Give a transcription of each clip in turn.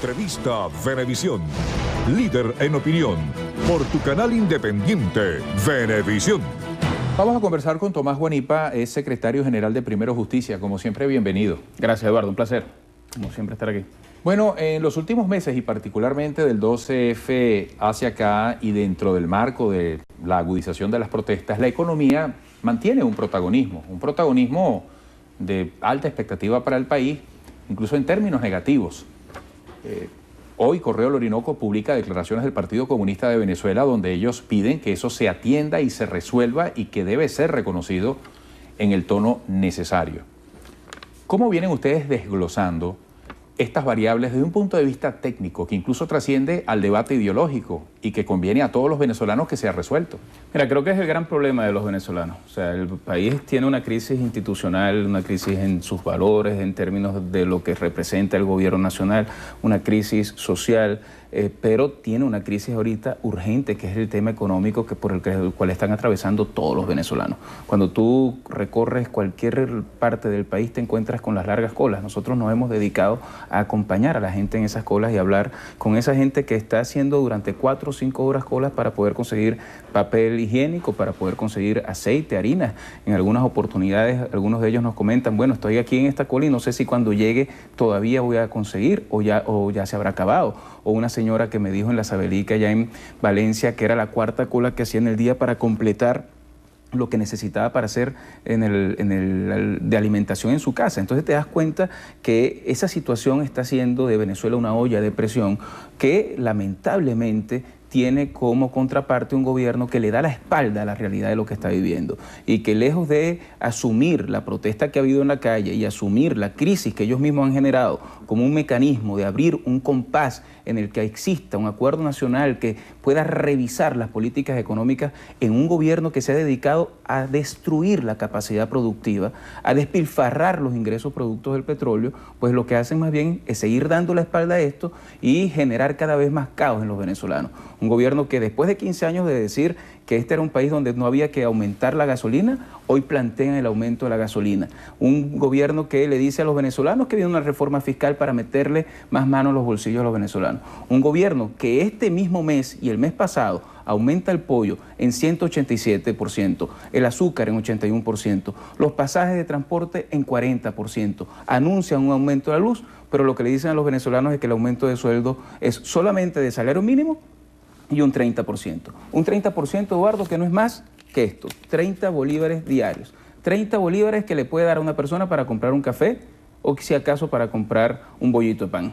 Revista Venevisión, líder en opinión, por tu canal independiente, Venevisión. Vamos a conversar con Tomás Guanipa, es secretario general de Primero Justicia. Como siempre, bienvenido. Gracias, Eduardo, un placer, como siempre, estar aquí. Bueno, en los últimos meses y particularmente del 12F hacia acá y dentro del marco de la agudización de las protestas, la economía mantiene un protagonismo de alta expectativa para el país, incluso en términos negativos. Hoy Correo del Orinoco publica declaraciones del Partido Comunista de Venezuela donde ellos piden que eso se atienda y se resuelva y que debe ser reconocido en el tono necesario. ¿Cómo vienen ustedes desglosando estas variables desde un punto de vista técnico que incluso trasciende al debate ideológico y que conviene a todos los venezolanos que sea resuelto? Mira, creo que es el gran problema de los venezolanos. O sea, el país tiene una crisis institucional, una crisis en sus valores, en términos de lo que representa el gobierno nacional, una crisis social, pero tiene una crisis ahorita urgente, que es el tema económico por el cual están atravesando todos los venezolanos. Cuando tú recorres cualquier parte del país te encuentras con las largas colas. Nosotros nos hemos dedicado a acompañar a la gente en esas colas y hablar con esa gente que está haciendo durante 4 o 5 horas colas para poder conseguir papel higiénico, para poder conseguir aceite, harina. En algunas oportunidades, algunos de ellos nos comentan, bueno, estoy aquí en esta cola y no sé si cuando llegue todavía voy a conseguir o ya se habrá acabado. O una señora que me dijo en la Sabelica, allá en Valencia, que era la 4ª cola que hacía en el día para completar lo que necesitaba para hacer de alimentación en su casa. Entonces te das cuenta que esa situación está haciendo de Venezuela una olla de presión que lamentablemente tiene como contraparte un gobierno que le da la espalda a la realidad de lo que está viviendo y que lejos de asumir la protesta que ha habido en la calle y asumir la crisis que ellos mismos han generado como un mecanismo de abrir un compás en el que exista un acuerdo nacional que pueda revisar las políticas económicas en un gobierno que se ha dedicado a destruir la capacidad productiva, a despilfarrar los ingresos productos del petróleo, pues lo que hacen más bien es seguir dando la espalda a esto y generar cada vez más caos en los venezolanos. Un gobierno que después de 15 años de decir que este era un país donde no había que aumentar la gasolina, hoy plantean el aumento de la gasolina. Un gobierno que le dice a los venezolanos que viene una reforma fiscal para meterle más mano en los bolsillos a los venezolanos. Un gobierno que este mismo mes y el mes pasado aumenta el pollo en 187%, el azúcar en 81%, los pasajes de transporte en 40%, anuncian un aumento de la luz, pero lo que le dicen a los venezolanos es que el aumento de sueldo es solamente de salario mínimo y un 30%. Un 30%, Eduardo, que no es más que esto, 30 bolívares diarios. 30 bolívares que le puede dar a una persona para comprar un café o si acaso para comprar un bollito de pan.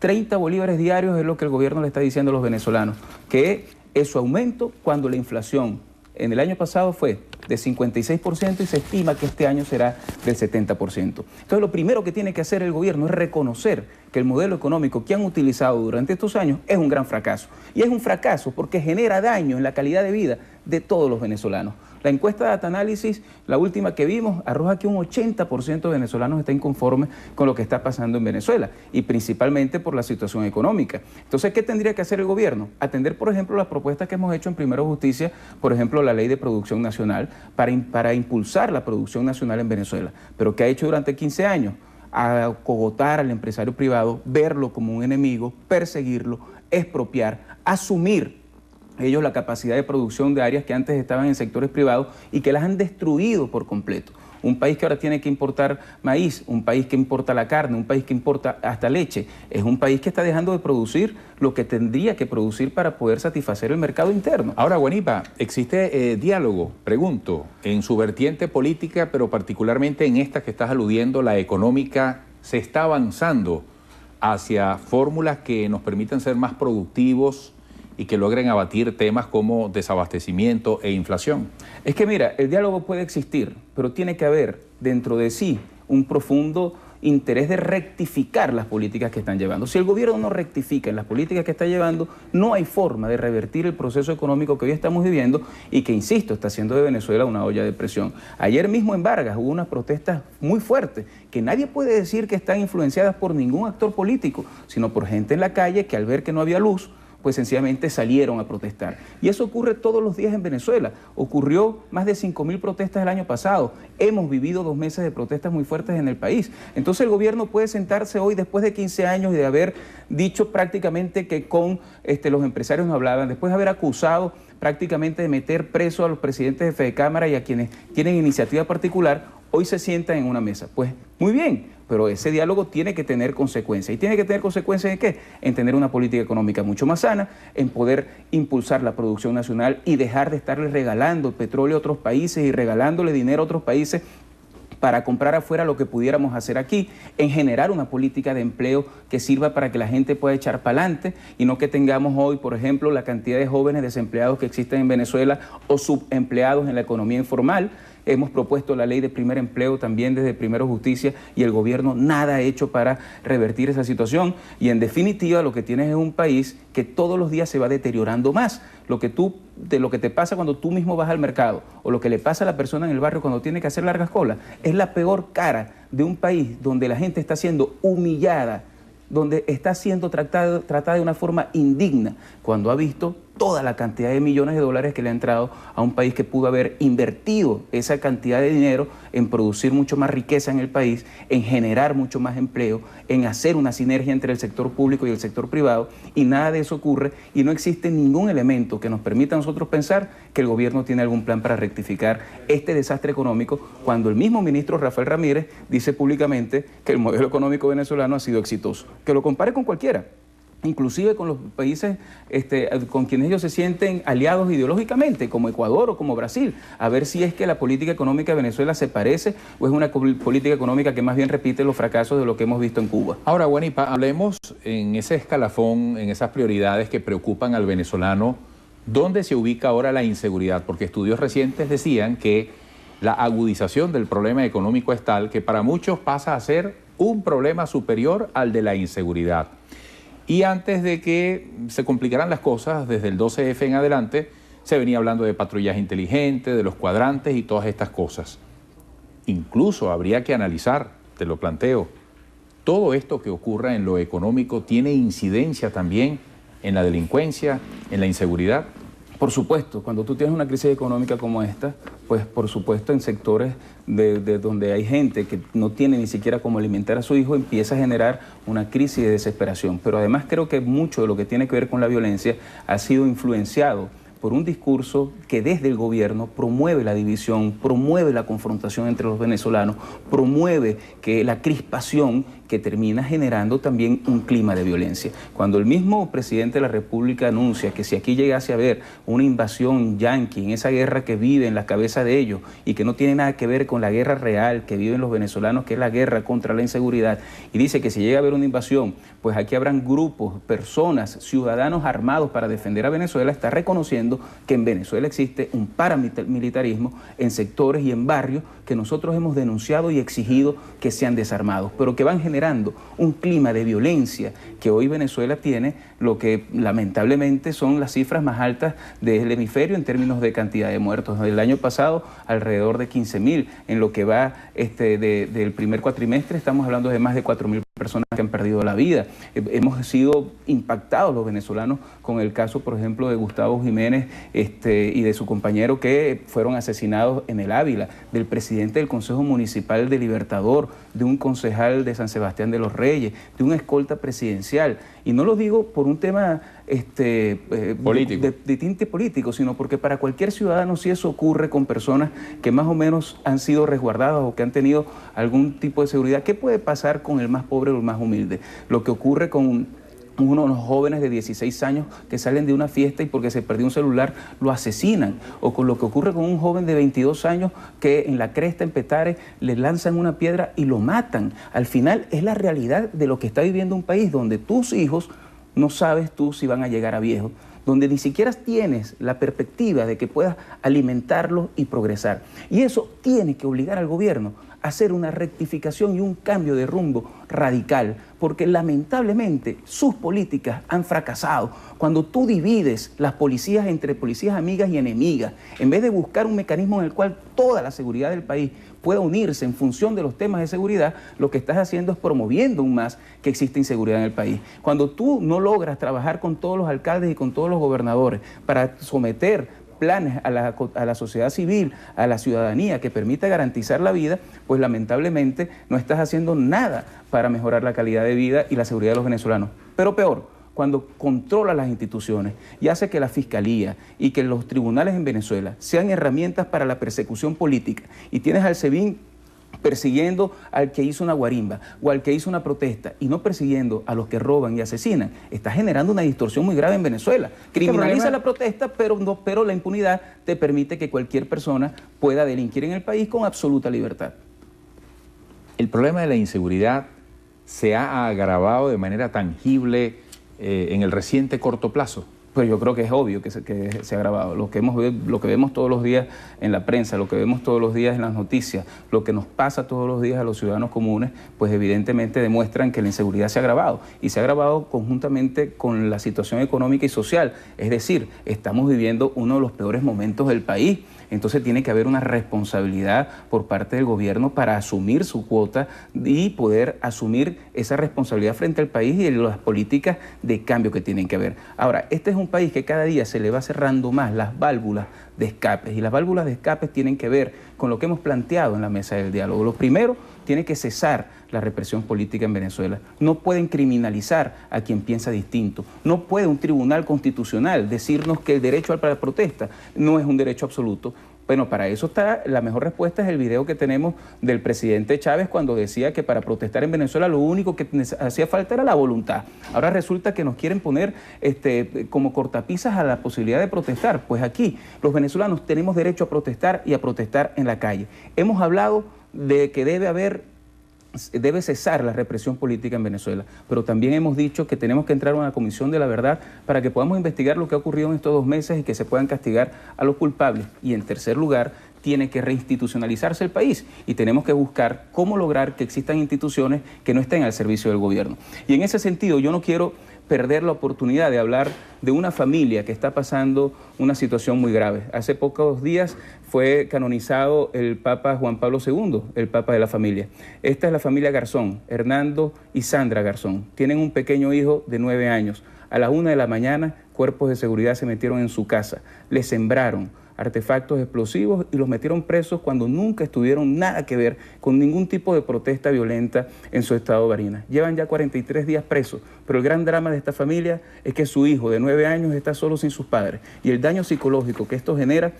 30 bolívares diarios es lo que el gobierno le está diciendo a los venezolanos, que es su aumento cuando la inflación en el año pasado fue de 56% y se estima que este año será del 70%. Entonces lo primero que tiene que hacer el gobierno es reconocer que el modelo económico que han utilizado durante estos años es un gran fracaso. Y es un fracaso porque genera daño en la calidad de vida de todos los venezolanos. La encuesta de Data-Análisis, la última que vimos, arroja que un 80% de venezolanos está inconforme con lo que está pasando en Venezuela y principalmente por la situación económica. Entonces, ¿qué tendría que hacer el gobierno? Atender, por ejemplo, las propuestas que hemos hecho en Primero Justicia, por ejemplo, la Ley de Producción Nacional, para impulsar la producción nacional en Venezuela. Pero ¿qué ha hecho durante 15 años? A cogotar al empresario privado, verlo como un enemigo, perseguirlo, expropiar, asumir ellos la capacidad de producción de áreas que antes estaban en sectores privados y que las han destruido por completo. Un país que ahora tiene que importar maíz, un país que importa la carne, un país que importa hasta leche, es un país que está dejando de producir lo que tendría que producir para poder satisfacer el mercado interno. Ahora, Guanipa, ¿existe diálogo? Pregunto, en su vertiente política, pero particularmente en esta que estás aludiendo, la económica, ¿se está avanzando hacia fórmulas que nos permitan ser más productivos y que logren abatir temas como desabastecimiento e inflación? Es que mira, el diálogo puede existir, pero tiene que haber dentro de sí un profundo interés de rectificar las políticas que están llevando. Si el gobierno no rectifica en las políticas que está llevando, no hay forma de revertir el proceso económico que hoy estamos viviendo y que, insisto, está haciendo de Venezuela una olla de presión. Ayer mismo en Vargas hubo unas protestas muy fuertes que nadie puede decir que están influenciadas por ningún actor político, sino por gente en la calle que al ver que no había luz, pues sencillamente salieron a protestar. Y eso ocurre todos los días en Venezuela. Ocurrió más de 5.000 protestas el año pasado. Hemos vivido 2 meses de protestas muy fuertes en el país. Entonces el gobierno puede sentarse hoy, después de 15 años y de haber dicho prácticamente que con los empresarios no hablaban, después de haber acusado prácticamente de meter preso a los presidentes de Fedecámara y a quienes tienen iniciativa particular, hoy se sientan en una mesa. Pues muy bien, pero ese diálogo tiene que tener consecuencias. ¿Y tiene que tener consecuencias en qué? En tener una política económica mucho más sana, en poder impulsar la producción nacional y dejar de estarle regalando petróleo a otros países y regalándole dinero a otros países para comprar afuera lo que pudiéramos hacer aquí, en generar una política de empleo que sirva para que la gente pueda echar para adelante y no que tengamos hoy, por ejemplo, la cantidad de jóvenes desempleados que existen en Venezuela o subempleados en la economía informal. Hemos propuesto la ley de primer empleo también desde Primero Justicia y el gobierno nada ha hecho para revertir esa situación. Y en definitiva lo que tienes es un país que todos los días se va deteriorando más. Lo que te pasa cuando tú mismo vas al mercado o lo que le pasa a la persona en el barrio cuando tiene que hacer largas colas es la peor cara de un país donde la gente está siendo humillada, donde está siendo tratada de una forma indigna, cuando ha visto toda la cantidad de millones de dólares que le ha entrado a un país que pudo haber invertido esa cantidad de dinero en producir mucho más riqueza en el país, en generar mucho más empleo, en hacer una sinergia entre el sector público y el sector privado, y nada de eso ocurre y no existe ningún elemento que nos permita a nosotros pensar que el gobierno tiene algún plan para rectificar este desastre económico, cuando el mismo ministro Rafael Ramírez dice públicamente que el modelo económico venezolano ha sido exitoso. Que lo compare con cualquiera, inclusive con los países con quienes ellos se sienten aliados ideológicamente, como Ecuador o como Brasil, a ver si es que la política económica de Venezuela se parece o es una política económica que más bien repite los fracasos de lo que hemos visto en Cuba. Ahora, Guanipa, hablemos en ese escalafón, en esas prioridades que preocupan al venezolano, ¿dónde se ubica ahora la inseguridad? Porque estudios recientes decían que la agudización del problema económico es tal que para muchos pasa a ser un problema superior al de la inseguridad. Y antes de que se complicaran las cosas, desde el 12F en adelante, se venía hablando de patrullaje inteligente, de los cuadrantes y todas estas cosas. Incluso habría que analizar, te lo planteo, todo esto que ocurra en lo económico tiene incidencia también en la delincuencia, en la inseguridad. Por supuesto, cuando tú tienes una crisis económica como esta, pues por supuesto en sectores de donde hay gente que no tiene ni siquiera cómo alimentar a su hijo, empieza a generar una crisis de desesperación. Pero además creo que mucho de lo que tiene que ver con la violencia ha sido influenciado por un discurso que desde el gobierno promueve la división, promueve la confrontación entre los venezolanos, promueve que la crispación que termina generando también un clima de violencia. Cuando el mismo presidente de la República anuncia que si aquí llegase a haber una invasión yanqui en esa guerra que vive en la cabeza de ellos y que no tiene nada que ver con la guerra real que viven los venezolanos, que es la guerra contra la inseguridad, y dice que si llega a haber una invasión, pues aquí habrán grupos, personas, ciudadanos armados para defender a Venezuela, está reconociendo que en Venezuela existe un paramilitarismo en sectores y en barrios que nosotros hemos denunciado y exigido que sean desarmados, pero que van generando un clima de violencia que hoy Venezuela tiene, lo que lamentablemente son las cifras más altas del hemisferio en términos de cantidad de muertos. El año pasado alrededor de 15.000, en lo que va del primer cuatrimestre estamos hablando de más de 4.000 personas que han perdido la vida. Hemos sido impactados los venezolanos con el caso, por ejemplo, de Gustavo Jiménez y de su compañero que fueron asesinados en el Ávila, del presidente del Consejo Municipal de Libertador, de un concejal de San Sebastián de los Reyes, de una escolta presidencial. Y no lo digo por un tema político. de tinte político, sino porque para cualquier ciudadano si eso ocurre con personas que más o menos han sido resguardadas o que han tenido algún tipo de seguridad, ¿qué puede pasar con el más pobre o el más humilde? Lo que ocurre con unos jóvenes de 16 años que salen de una fiesta y porque se perdió un celular lo asesinan, o con lo que ocurre con un joven de 22 años que en la cresta, en Petare, le lanzan una piedra y lo matan. Al final es la realidad de lo que está viviendo un país donde tus hijos no sabes tú si van a llegar a viejos, donde ni siquiera tienes la perspectiva de que puedas alimentarlos y progresar. Y eso tiene que obligar al gobierno a hacer una rectificación y un cambio de rumbo radical, porque lamentablemente sus políticas han fracasado. Cuando tú divides las policías entre policías amigas y enemigas, en vez de buscar un mecanismo en el cual toda la seguridad del país pueda unirse en función de los temas de seguridad, lo que estás haciendo es promoviendo aún más que existe inseguridad en el país. Cuando tú no logras trabajar con todos los alcaldes y con todos los gobernadores para someter planes a la sociedad civil, a la ciudadanía que permita garantizar la vida, pues lamentablemente no estás haciendo nada para mejorar la calidad de vida y la seguridad de los venezolanos. Pero peor, cuando controla las instituciones y hace que la Fiscalía y que los tribunales en Venezuela sean herramientas para la persecución política, y tienes al SEBIN persiguiendo al que hizo una guarimba o al que hizo una protesta y no persiguiendo a los que roban y asesinan, está generando una distorsión muy grave en Venezuela. Criminaliza la protesta, pero la impunidad te permite que cualquier persona pueda delinquir en el país con absoluta libertad. El problema de la inseguridad se ha agravado de manera tangible en el reciente corto plazo. Pues yo creo que es obvio que se ha agravado. Lo que vemos todos los días en la prensa, lo que vemos todos los días en las noticias, lo que nos pasa todos los días a los ciudadanos comunes, pues evidentemente demuestran que la inseguridad se ha agravado. Y se ha agravado conjuntamente con la situación económica y social. Es decir, estamos viviendo uno de los peores momentos del país. Entonces tiene que haber una responsabilidad por parte del gobierno para asumir su cuota y poder asumir esa responsabilidad frente al país y las políticas de cambio que tienen que haber. Ahora, este es un país que cada día se le va cerrando más las válvulas de escapes, y las válvulas de escapes tienen que ver con lo que hemos planteado en la mesa del diálogo. Lo primero, tiene que cesar la represión política en Venezuela. No pueden criminalizar a quien piensa distinto. No puede un tribunal constitucional decirnos que el derecho a la protesta no es un derecho absoluto. Bueno, para eso está, la mejor respuesta es el video que tenemos del presidente Chávez cuando decía que para protestar en Venezuela lo único que hacía falta era la voluntad. Ahora resulta que nos quieren poner como cortapisas a la posibilidad de protestar. Pues aquí los venezolanos tenemos derecho a protestar y a protestar en la calle. Hemos hablado de que debe cesar la represión política en Venezuela, pero también hemos dicho que tenemos que entrar a una comisión de la verdad para que podamos investigar lo que ha ocurrido en estos 2 meses y que se puedan castigar a los culpables. Y en tercer lugar, tiene que reinstitucionalizarse el país y tenemos que buscar cómo lograr que existan instituciones que no estén al servicio del gobierno. Y en ese sentido yo no quiero perder la oportunidad de hablar de una familia que está pasando una situación muy grave. Hace pocos días fue canonizado el Papa Juan Pablo II, el Papa de la familia. Esta es la familia Garzón, Hernando y Sandra Garzón. Tienen un pequeño hijo de 9 años. A las 1 de la mañana, cuerpos de seguridad se metieron en su casa, le sembraron artefactos explosivos y los metieron presos cuando nunca estuvieron nada que ver con ningún tipo de protesta violenta en su estado Barinas. Llevan ya 43 días presos, pero el gran drama de esta familia es que su hijo de 9 años está solo sin sus padres y el daño psicológico que esto genera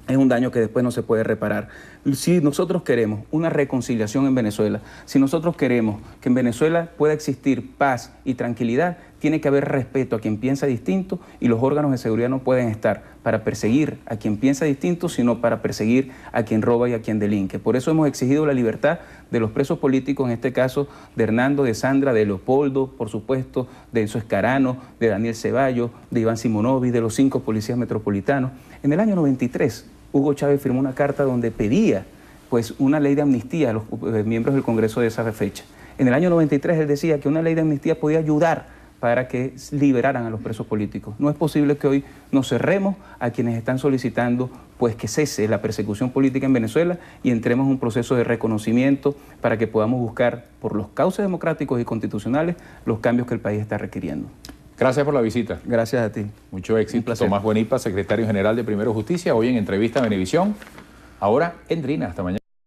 es un daño que después no se puede reparar. Si nosotros queremos una reconciliación en Venezuela, si nosotros queremos que en Venezuela pueda existir paz y tranquilidad, tiene que haber respeto a quien piensa distinto y los órganos de seguridad no pueden estar para perseguir a quien piensa distinto, sino para perseguir a quien roba y a quien delinque. Por eso hemos exigido la libertad de los presos políticos, en este caso de Hernando, de Sandra, de Leopoldo, por supuesto, de Enzo Escarano, de Daniel Ceballos, de Iván Simonovic, de los 5 policías metropolitanos. En el año 93, Hugo Chávez firmó una carta donde pedía pues, una ley de amnistía a los miembros del Congreso de esa fecha. En el año 93 él decía que una ley de amnistía podía ayudar para que liberaran a los presos políticos. No es posible que hoy nos cerremos a quienes están solicitando pues, que cese la persecución política en Venezuela y entremos en un proceso de reconocimiento para que podamos buscar por los cauces democráticos y constitucionales los cambios que el país está requiriendo. Gracias por la visita. Gracias a ti. Mucho éxito. Tomás Buenipa, secretario general de Primero Justicia, hoy en entrevista a Venevisión, ahora en Drina. Hasta mañana.